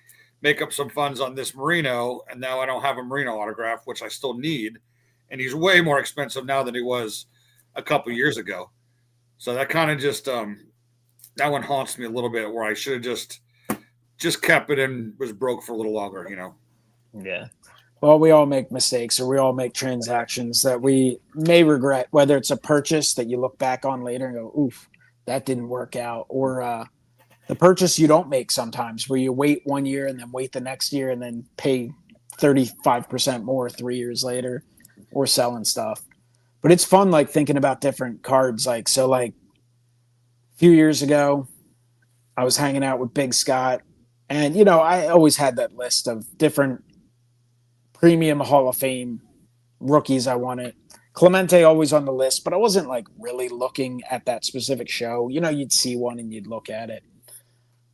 make up some funds on this Merino, and now I don't have a Merino autograph, which I still need. And he's way more expensive now than he was a couple years ago. So that kind of just that one haunts me a little bit, where I should have just kept it and was broke for a little longer, you know. Yeah. Well, we all make mistakes, or we all make transactions that we may regret, whether it's a purchase that you look back on later and go, oof, that didn't work out, or the purchase you don't make sometimes, where you wait 1 year and then wait the next year and then pay 35% more 3 years later, or selling stuff. But it's fun, like thinking about different cards. Like, so like a few years ago, I was hanging out with Big Scott, and, you know, I always had that list of different premium Hall of Fame rookies I wanted. Clemente always on the list, but I wasn't like really looking at that specific show. You know, you'd see one and you'd look at it.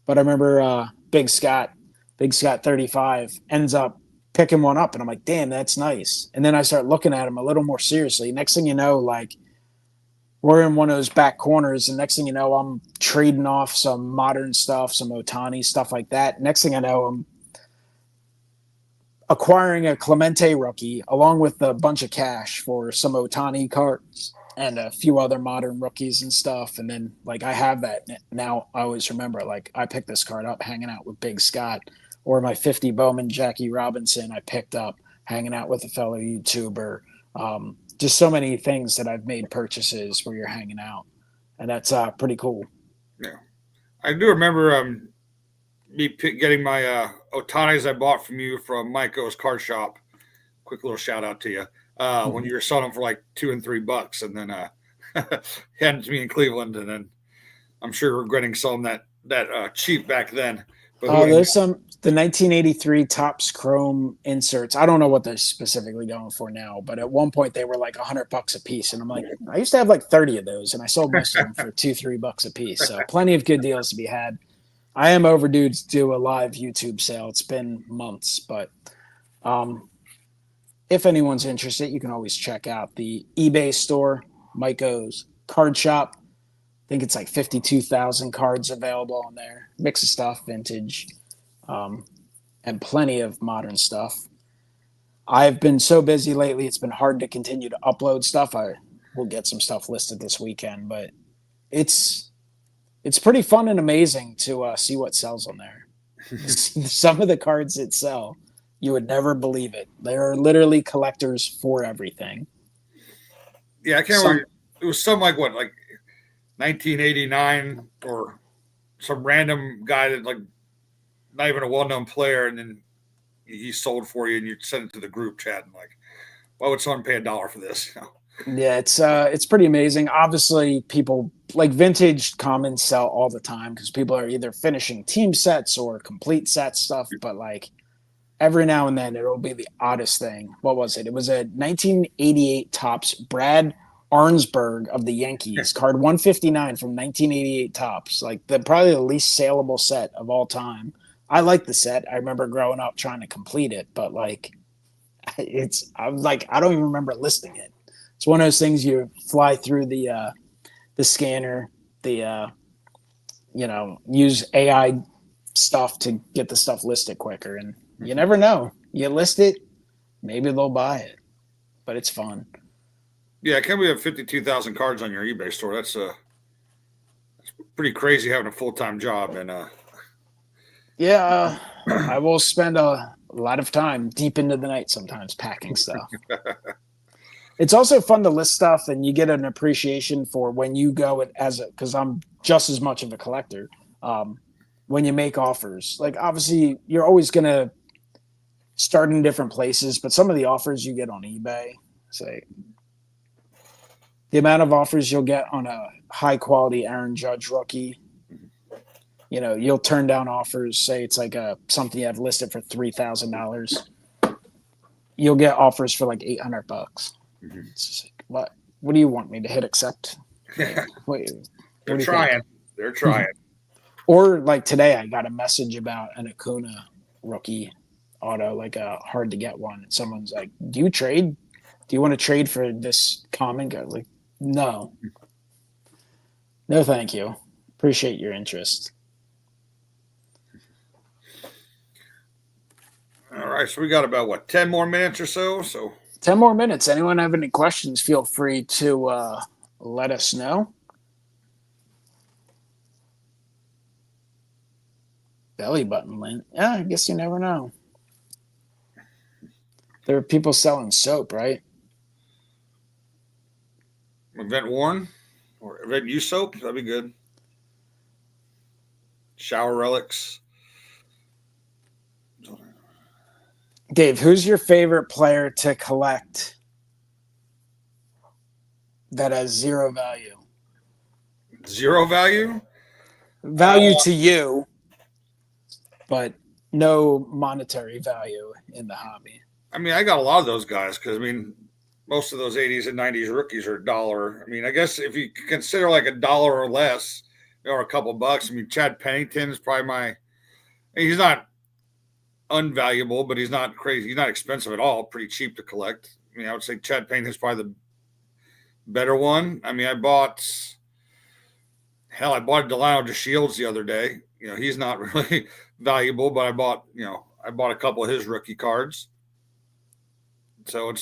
But I remember Big Scott 35 ends up picking one up, and I'm like, damn, that's nice. And then I start looking at him a little more seriously. Next thing you know, like, we're in one of those back corners, and next thing you know, I'm trading off some modern stuff, some Ohtani, stuff like that. Next thing I know, I'm acquiring a Clemente rookie along with a bunch of cash for some Ohtani cards and a few other modern rookies and stuff. And then, like, I have that now. I always remember, like, I picked this card up hanging out with Big Scott, or my 50 Bowman Jackie Robinson I picked up hanging out with a fellow YouTuber. Just so many things that I've made purchases where you're hanging out, and that's pretty cool. Yeah, I do remember me getting my Ohtanis I bought from you from MikeO's card shop. Quick little shout out to you when you were selling them for like $2 and $3, and then handed to me in Cleveland, and then I'm sure regretting selling that cheap back then. But there's the 1983 Topps Chrome inserts. I don't know what they're specifically going for now, but at one point they were like $100 a piece, and I'm like, I used to have like 30 of those, and I sold most of them for $2-3 a piece. So plenty of good deals to be had. I am overdue to do a live YouTube sale. It's been months, but if anyone's interested, you can always check out the eBay store, MikeO's card shop. I think it's like 52,000 cards available on there. Mix of stuff, vintage, and plenty of modern stuff. I've been so busy lately, it's been hard to continue to upload stuff. I will get some stuff listed this weekend, but it's pretty fun and amazing to see what sells on there. Some of the cards that sell, you would never believe it. There are literally collectors for everything. Yeah, I can't remember. It was some like 1989, or some random guy that, like, not even a well-known player, and then he sold for you, and you send it to the group chat, and like, why would someone pay $1 for this? You know? Yeah, it's pretty amazing. Obviously, people like vintage commons sell all the time because people are either finishing team sets or complete set stuff. But like every now and then, it'll be the oddest thing. What was it? It was a 1988 Topps Brad Arnsberg of the Yankees, card 159 from 1988 Topps. Like probably the least saleable set of all time. I like the set. I remember growing up trying to complete it, but like I don't even remember listing it. It's one of those things you fly through the scanner, use AI stuff to get the stuff listed quicker, and you never know. You list it, maybe they'll buy it, but it's fun. Yeah, I can't believe you have 52,000 cards on your eBay store. Pretty crazy having a full-time job and Yeah, I will spend a lot of time deep into the night sometimes packing stuff. It's also fun to list stuff, and you get an appreciation for when you go because I'm just as much of a collector. When you make offers, like obviously you're always gonna start in different places, but some of the offers you get on eBay, say the amount of offers you'll get on a high quality Aaron Judge rookie, you'll turn down offers. Say it's like something you have listed for $3,000. You'll get offers for like $800. It's just like, what do you want me to hit accept? Wait, they're trying. They're trying. Or like today, I got a message about an Acuna rookie auto, like a hard to get one. Someone's like, "Do you trade? Do you want to trade for this common guy?" Like, no, thank you. Appreciate your interest. All right, so we got about 10 more minutes or so. So 10 more minutes. Anyone have any questions? Feel free to let us know. Belly button lint. Yeah, I guess you never know. There are people selling soap, right? Event worn or event use soap, that'd be good. Shower relics. Dave, who's your favorite player to collect that has zero value? Zero value? Value to you, but no monetary value in the hobby. I mean, I got a lot of those guys because, I mean, most of those 80s and 90s rookies are $1. I mean, I guess if you consider like $1 or less or a couple bucks, I mean, Chad Pennington is probably he's not unvaluable, but he's not crazy. He's not expensive at all. Pretty cheap to collect. I mean, I would say Chad Pennington's probably the better one. I mean, I bought Delano DeShields the other day. He's not really valuable, but I bought a couple of his rookie cards. So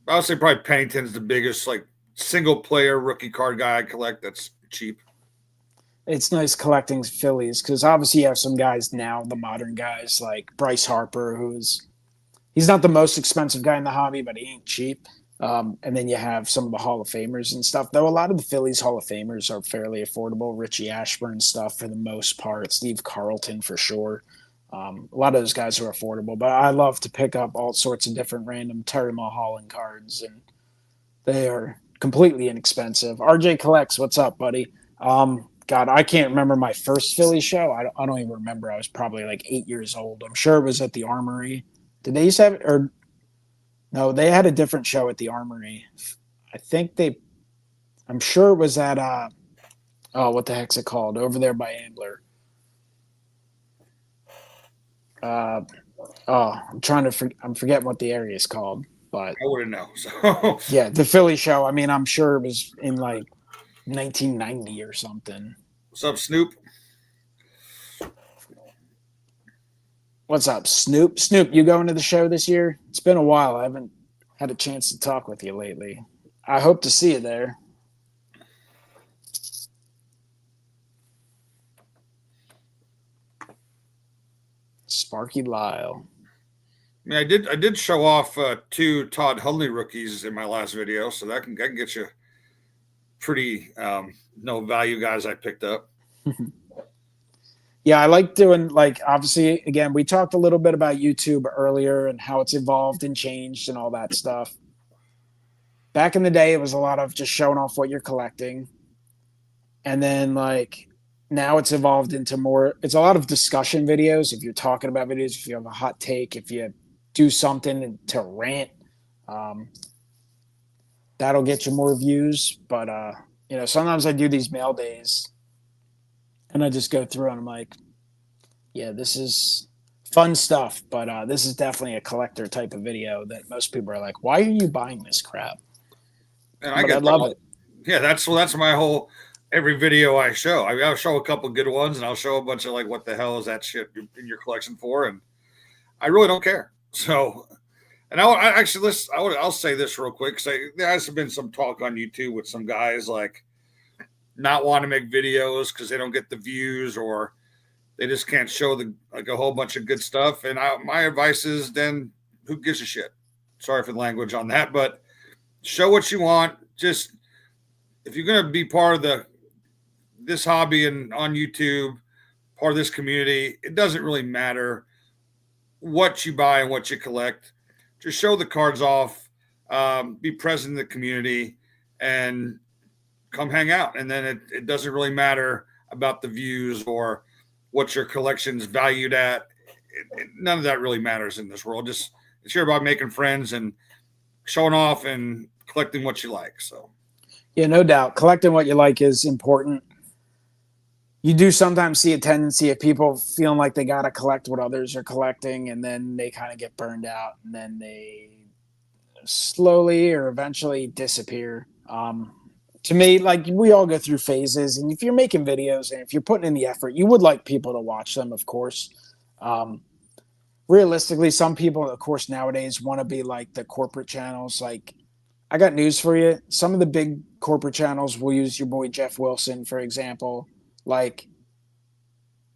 I would say probably Pennington's the biggest like single player rookie card guy I collect that's cheap. It's nice collecting Phillies because obviously you have some guys now, the modern guys like Bryce Harper, he's not the most expensive guy in the hobby, but he ain't cheap. And then you have some of the Hall of Famers and stuff, though a lot of the Phillies Hall of Famers are fairly affordable. Richie Ashburn stuff for the most part, Steve Carlton for sure. A lot of those guys are affordable, but I love to pick up all sorts of different random Terry Mulholland cards, and they are completely inexpensive. RJ Collects, what's up, buddy? God, I can't remember my first Philly show. I don't even remember. I was probably like 8 years old. I'm sure it was at the Armory. Did they used to have it? Or no, they had a different show at the Armory. I'm sure it was at, what the heck's it called? Over there by Ambler. I'm forgetting what the area is called, but I wouldn't know. So yeah, the Philly show. I mean, I'm sure it was in like 1990 or something. What's up, Snoop? What's up, Snoop? Snoop, you going to the show this year? It's been a while. I haven't had a chance to talk with you lately. I hope to see you there. Sparky Lyle. I mean, I did show off 2 Todd Hundley rookies in my last video, so that can get you pretty no value guys I picked up. Yeah, I like doing, like, obviously, again, we talked a little bit about YouTube earlier and how it's evolved and changed and all that stuff. Back in the day, it was a lot of just showing off what you're collecting. And then, like, now it's evolved into it's a lot of discussion videos. If you're talking about videos, if you have a hot take, if you do something to rant, that'll get you more views. But, sometimes I do these mail days and I just go through and I'm like, yeah, this is fun stuff, but this is definitely a collector type of video that most people are like, why are you buying this crap? And I love it. Yeah, that's my whole every video I show. I mean, I'll show a couple good ones and I'll show a bunch of like, what the hell is that shit in your collection for? And I really don't care. So, and I'll say this real quick. There has been some talk on YouTube with some guys like, not want to make videos because they don't get the views or they just can't show a whole bunch of good stuff. And my advice is then who gives a shit? Sorry for the language on that, but show what you want. Just if you're going to be part of this hobby and on YouTube, part of this community, it doesn't really matter what you buy and what you collect. Just show the cards off, be present in the community, and come hang out. And then it doesn't really matter about the views or what your collection's valued at. None of that really matters in this world. Just it's here about making friends and showing off and collecting what you like. So, yeah, no doubt. Collecting what you like is important. You do sometimes see a tendency of people feeling like they got to collect what others are collecting, and then they kind of get burned out, and then they slowly or eventually disappear. To me, like, we all go through phases, and if you're making videos and if you're putting in the effort, you would like people to watch them, of course. Realistically, some people, of course, nowadays want to be like the corporate channels. Like, I got news for you. Some of the big corporate channels will use your boy Jeff Wilson, for example. Like,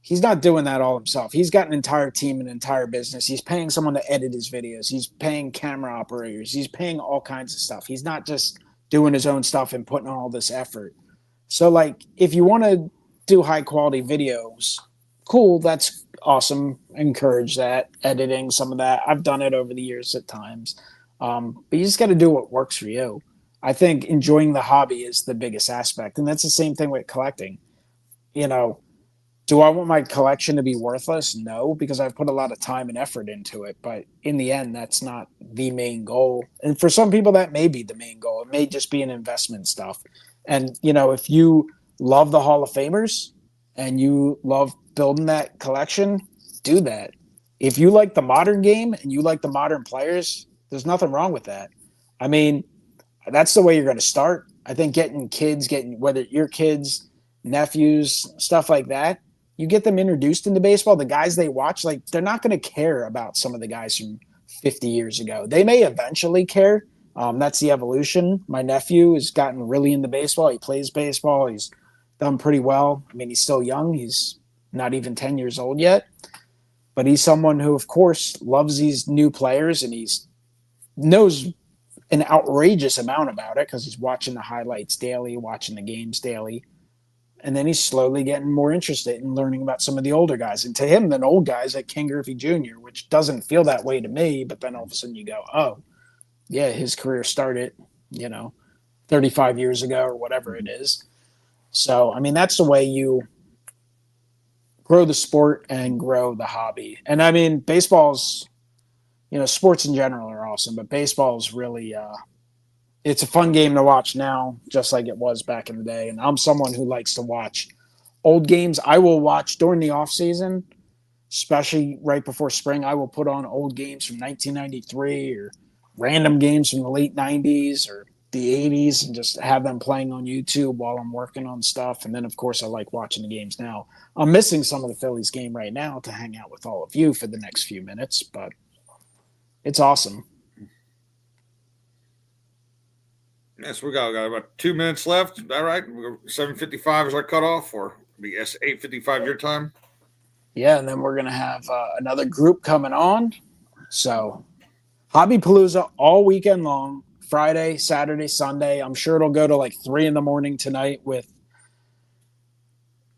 he's not doing that all himself. He's got an entire team, an entire business. He's paying someone to edit his videos. He's paying camera operators. He's paying all kinds of stuff. He's not just doing his own stuff and putting on all this effort. So, like, if you want to do high quality videos, cool, that's awesome. Encourage that, editing, some of that. I've done it over the years at times. But you just got to do what works for you. I think enjoying the hobby is the biggest aspect. And that's the same thing with collecting. You know, do I want my collection to be worthless? No, because I've put a lot of time and effort into it. But in the end, that's not the main goal. And for some people, that may be the main goal. It may just be an investment stuff. And, you know, if you love the Hall of Famers and you love building that collection, do that. If you like the modern game and you like the modern players, there's nothing wrong with that. I mean, that's the way you're going to start. I think getting whether your kids, nephews, stuff like that, you get them introduced into baseball. The guys they watch, like, they're not going to care about some of the guys from 50 years ago. They may eventually care. That's the evolution. My nephew has gotten really into baseball. He plays baseball. He's done pretty well. I mean, he's still young. He's not even 10 years old yet. But he's someone who, of course, loves these new players, and knows an outrageous amount about it because he's watching the highlights daily, watching the games daily. And then he's slowly getting more interested in learning about some of the older guys. And to him, then old guys like Ken Griffey Jr., which doesn't feel that way to me. But then all of a sudden you go, oh, yeah, his career started, 35 years ago or whatever it is. So, I mean, that's the way you grow the sport and grow the hobby. And, I mean, baseball's, sports in general are awesome. But baseball's really it's a fun game to watch now, just like it was back in the day. And I'm someone who likes to watch old games. I will watch during the off season, especially right before spring. I will put on old games from 1993 or random games from the late 90s or the 80s and just have them playing on YouTube while I'm working on stuff. And then, of course, I like watching the games now. I'm missing some of the Phillies game right now to hang out with all of you for the next few minutes, but it's awesome. Yes, we got about 2 minutes left. Is that right? 7:55 is our cutoff, or I guess 8:55 your time. Yeah, and then we're gonna have another group coming on. So, Hobby Palooza all weekend long, Friday, Saturday, Sunday. I'm sure it'll go to like 3 a.m. tonight with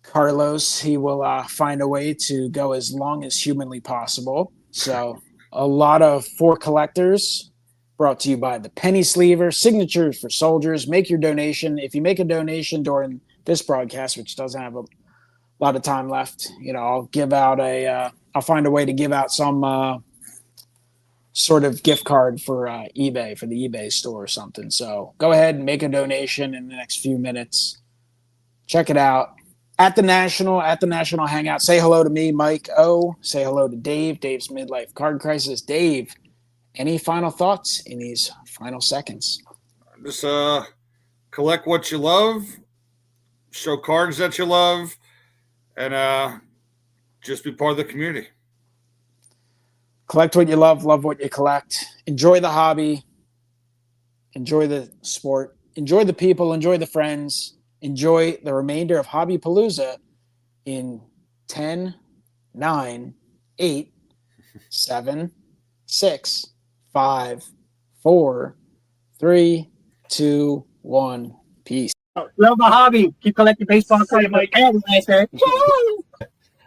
Carlos. He will find a way to go as long as humanly possible. So, a lot of for collectors. Brought to you by the Penny Sleever, Signatures for Soldiers. Make your donation. If you make a donation during this broadcast, which doesn't have a lot of time left, I'll give out I'll find a way to give out some sort of gift card for eBay, for the eBay store or something. So go ahead and make a donation in the next few minutes. Check it out. At the National Hangout. Say hello to me, MikeO. Say hello to Dave. Dave's Midlife Card Crisis. Dave, any final thoughts in these final seconds? Just collect what you love, show cards that you love, and just be part of the community. Collect what you love what you collect. Enjoy the hobby. Enjoy the sport. Enjoy the people. Enjoy the friends. Enjoy the remainder of Hobby Palooza in 10, 9, 8, 7, 6, 5, 4, 3, 2, 1. Peace. Love my hobby. Keep collecting baseball cards, Mike.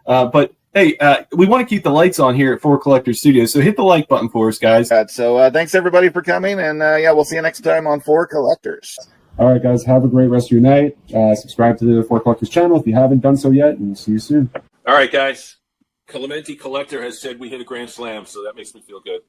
But hey, we want to keep the lights on here at Four Collectors Studios, so hit the like button for us, guys. So thanks everybody for coming, and yeah, we'll see you next time on Four Collectors. All right, guys, have a great rest of your night. Subscribe to the Four Collectors channel if you haven't done so yet, and we'll see you soon. All right, guys. Clemente Collector has said we hit a grand slam, so that makes me feel good.